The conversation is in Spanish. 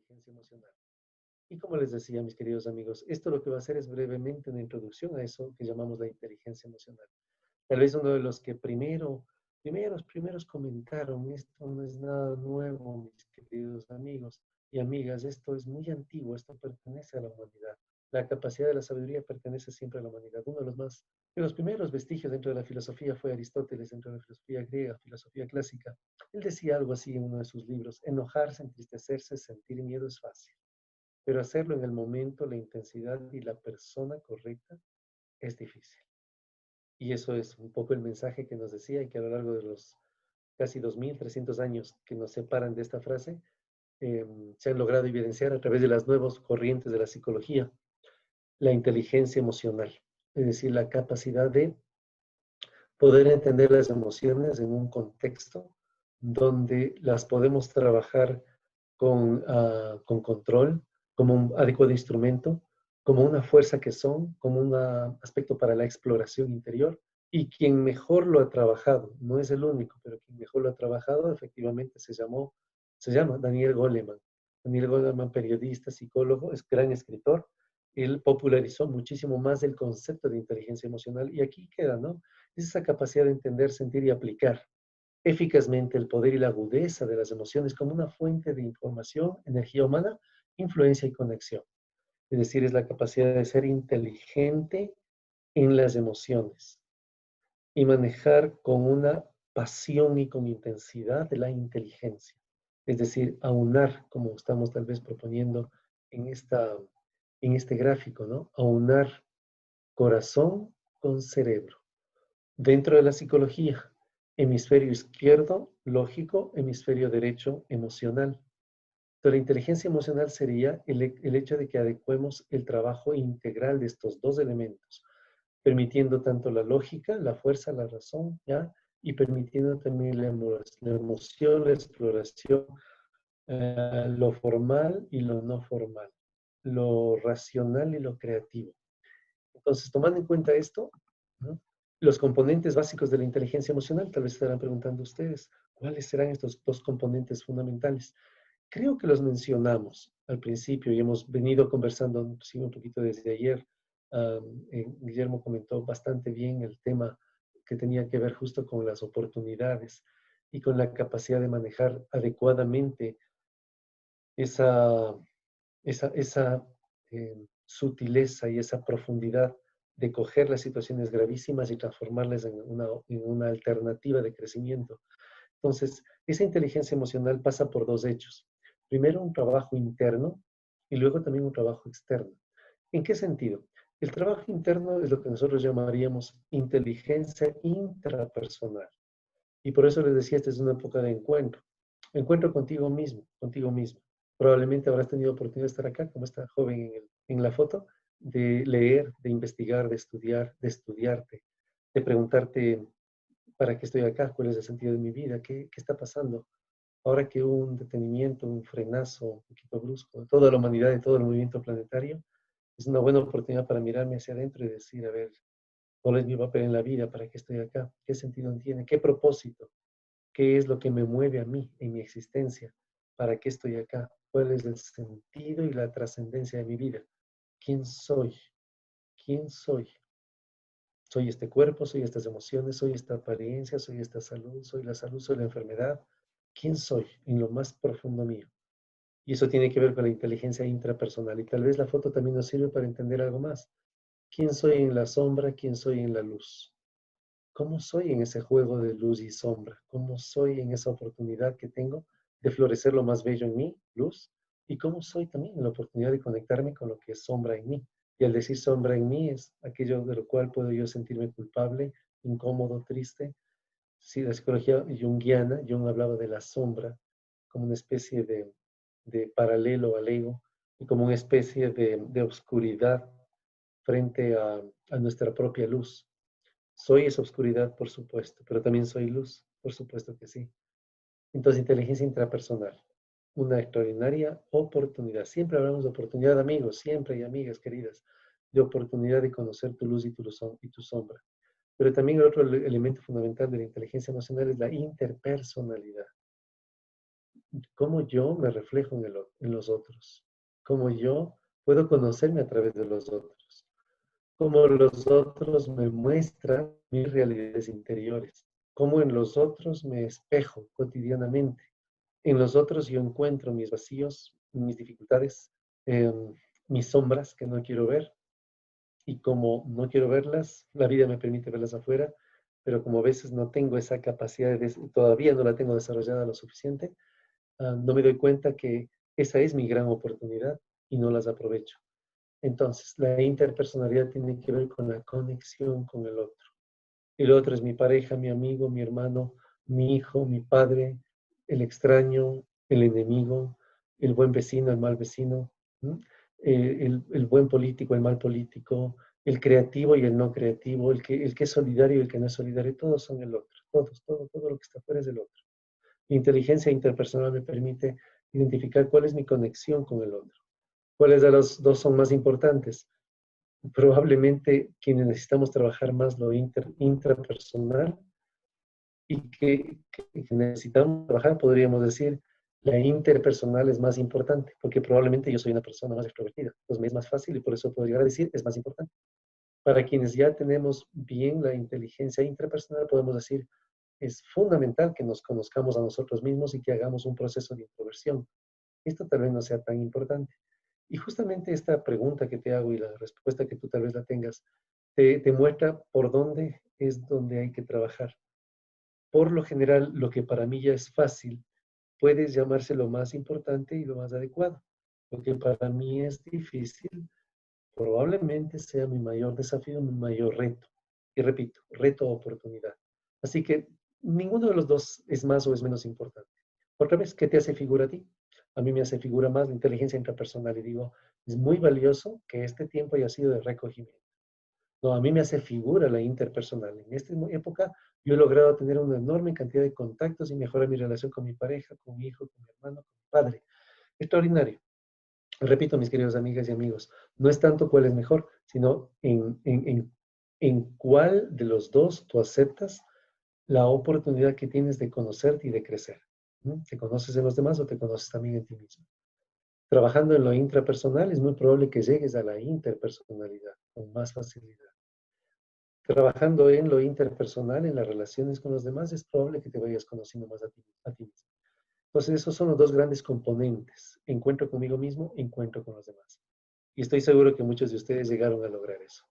inteligencia emocional. Y como les decía, mis queridos amigos, esto lo que va a hacer es brevemente una introducción a eso que llamamos la inteligencia emocional. Tal vez uno de los que primeros comentaron, esto no es nada nuevo, mis queridos amigos y amigas, esto es muy antiguo, esto pertenece a la humanidad. La capacidad de la sabiduría pertenece siempre a la humanidad. Uno de los primeros vestigios dentro de la filosofía fue Aristóteles, dentro de la filosofía griega, filosofía clásica. Él decía algo así en uno de sus libros: enojarse, entristecerse, sentir miedo es fácil, pero hacerlo en el momento, la intensidad y la persona correcta es difícil. Y eso es un poco el mensaje que nos decía, y que a lo largo de los casi 2300 años que nos separan de esta frase, se han logrado evidenciar a través de las nuevas corrientes de la psicología, la inteligencia emocional, es decir, la capacidad de poder entender las emociones en un contexto donde las podemos trabajar con control, como un adecuado instrumento, como una fuerza que son, como un aspecto para la exploración interior. Y quien mejor lo ha trabajado, no es el único, pero quien mejor lo ha trabajado efectivamente se llama Daniel Goleman. Daniel Goleman, periodista, psicólogo, es gran escritor. Él popularizó muchísimo más el concepto de inteligencia emocional, y aquí queda, ¿no? Es esa capacidad de entender, sentir y aplicar eficazmente el poder y la agudeza de las emociones como una fuente de información, energía humana, influencia y conexión. Es decir, es la capacidad de ser inteligente en las emociones y manejar con una pasión y con intensidad de la inteligencia. Es decir, aunar, como estamos tal vez proponiendo en este gráfico, ¿no? Aunar corazón con cerebro. Dentro de la psicología, hemisferio izquierdo, lógico, hemisferio derecho, emocional. Pero la inteligencia emocional sería el hecho de que adecuemos el trabajo integral de estos dos elementos, permitiendo tanto la lógica, la fuerza, la razón, ¿ya? Y permitiendo también la emoción, la exploración, lo formal y lo no formal, lo racional y lo creativo. Entonces, tomando en cuenta esto, ¿no? Los componentes básicos de la inteligencia emocional, tal vez estarán preguntando ustedes, ¿cuáles serán estos dos componentes fundamentales? Creo que los mencionamos al principio y hemos venido conversando sí, un poquito desde ayer. Guillermo comentó bastante bien el tema que tenía que ver justo con las oportunidades y con la capacidad de manejar adecuadamente esa, esa sutileza y esa profundidad de coger las situaciones gravísimas y transformarlas en una alternativa de crecimiento. Entonces, esa inteligencia emocional pasa por dos hechos. Primero, un trabajo interno y luego también un trabajo externo. ¿En qué sentido? El trabajo interno es lo que nosotros llamaríamos inteligencia intrapersonal. Y por eso les decía, esta es una época de encuentro. Encuentro contigo mismo, contigo mismo. Probablemente habrás tenido oportunidad de estar acá, como esta joven en la foto, de leer, de investigar, de estudiarte, de preguntarte, ¿para qué estoy acá? ¿Cuál es el sentido de mi vida? ¿Qué está pasando? Ahora que hubo un detenimiento, un frenazo un poquito brusco de toda la humanidad, de todo el movimiento planetario, es una buena oportunidad para mirarme hacia adentro y decir, a ver, ¿cuál es mi papel en la vida? ¿Para qué estoy acá? ¿Qué sentido tiene? ¿Qué propósito? ¿Qué es lo que me mueve a mí en mi existencia? ¿Para qué estoy acá? ¿Cuál es el sentido y la trascendencia de mi vida? ¿Quién soy? ¿Quién soy? Soy este cuerpo, soy estas emociones, soy esta apariencia, soy esta salud, soy la enfermedad. ¿Quién soy en lo más profundo mío? Y eso tiene que ver con la inteligencia intrapersonal. Y tal vez la foto también nos sirve para entender algo más. ¿Quién soy en la sombra? ¿Quién soy en la luz? ¿Cómo soy en ese juego de luz y sombra? ¿Cómo soy en esa oportunidad que tengo de florecer lo más bello en mí, luz? ¿Y cómo soy también en la oportunidad de conectarme con lo que es sombra en mí? Y al decir sombra en mí es aquello de lo cual puedo yo sentirme culpable, incómodo, triste. Sí, la psicología junguiana, Jung hablaba de la sombra como una especie de paralelo al ego y como una especie de oscuridad frente a nuestra propia luz. Soy esa oscuridad, por supuesto, pero también soy luz, por supuesto que sí. Entonces, inteligencia intrapersonal, una extraordinaria oportunidad. Siempre hablamos de oportunidad, amigos, siempre hay amigas queridas, de oportunidad de conocer tu luz y tu sombra. Pero también el otro elemento fundamental de la inteligencia emocional es la interpersonalidad. cómo yo me reflejo en los otros, cómo yo puedo conocerme a través de los otros, cómo los otros me muestran mis realidades interiores, cómo en los otros me espejo cotidianamente. En los otros yo encuentro mis vacíos, mis dificultades, mis sombras que no quiero ver, y como no quiero verlas, la vida me permite verlas afuera, pero como a veces no tengo esa capacidad, todavía no la tengo desarrollada lo suficiente, no me doy cuenta que esa es mi gran oportunidad y no las aprovecho. Entonces, la interpersonalidad tiene que ver con la conexión con el otro. El otro es mi pareja, mi amigo, mi hermano, mi hijo, mi padre, el extraño, el enemigo, el buen vecino, el mal vecino, ¿no? El buen político, el mal político, el creativo y el no creativo, el que es solidario y el que no es solidario, todos son el otro, todo lo que está fuera es del otro. La inteligencia interpersonal me permite identificar cuál es mi conexión con el otro, cuáles de los dos son más importantes. Probablemente quienes necesitamos trabajar más lo intrapersonal y que necesitamos trabajar, podríamos decir, la interpersonal es más importante, porque probablemente yo soy una persona más extrovertida, entonces me es más fácil y por eso puedo llegar a decir es más importante. Para quienes ya tenemos bien la inteligencia intrapersonal, podemos decir es fundamental que nos conozcamos a nosotros mismos y que hagamos un proceso de introversión. Esto tal vez no sea tan importante. Y justamente esta pregunta que te hago y la respuesta que tú tal vez la tengas, te muestra por dónde es donde hay que trabajar. Por lo general, lo que para mí ya es fácil, puede llamarse lo más importante y lo más adecuado. Lo que para mí es difícil, probablemente sea mi mayor desafío, mi mayor reto. Y repito, reto o oportunidad. Así que ninguno de los dos es más o es menos importante. Otra vez, ¿qué te hace figura a ti? A mí me hace figura más la inteligencia intrapersonal y digo, es muy valioso que este tiempo haya sido de recogimiento. No, a mí me hace figura la interpersonal. En esta época yo he logrado tener una enorme cantidad de contactos y mejorar mi relación con mi pareja, con mi hijo, con mi hermano, con mi padre. Extraordinario. Repito, mis queridos amigas y amigos, no es tanto cuál es mejor, sino en cuál de los dos tú aceptas la oportunidad que tienes de conocerte y de crecer. ¿No? ¿Te conoces en los demás o te conoces también en ti mismo? Trabajando en lo intrapersonal es muy probable que llegues a la interpersonalidad con más facilidad. Trabajando en lo interpersonal, en las relaciones con los demás, es probable que te vayas conociendo más a ti mismo. Entonces, esos son los dos grandes componentes. Encuentro conmigo mismo, encuentro con los demás. Y estoy seguro que muchos de ustedes llegaron a lograr eso.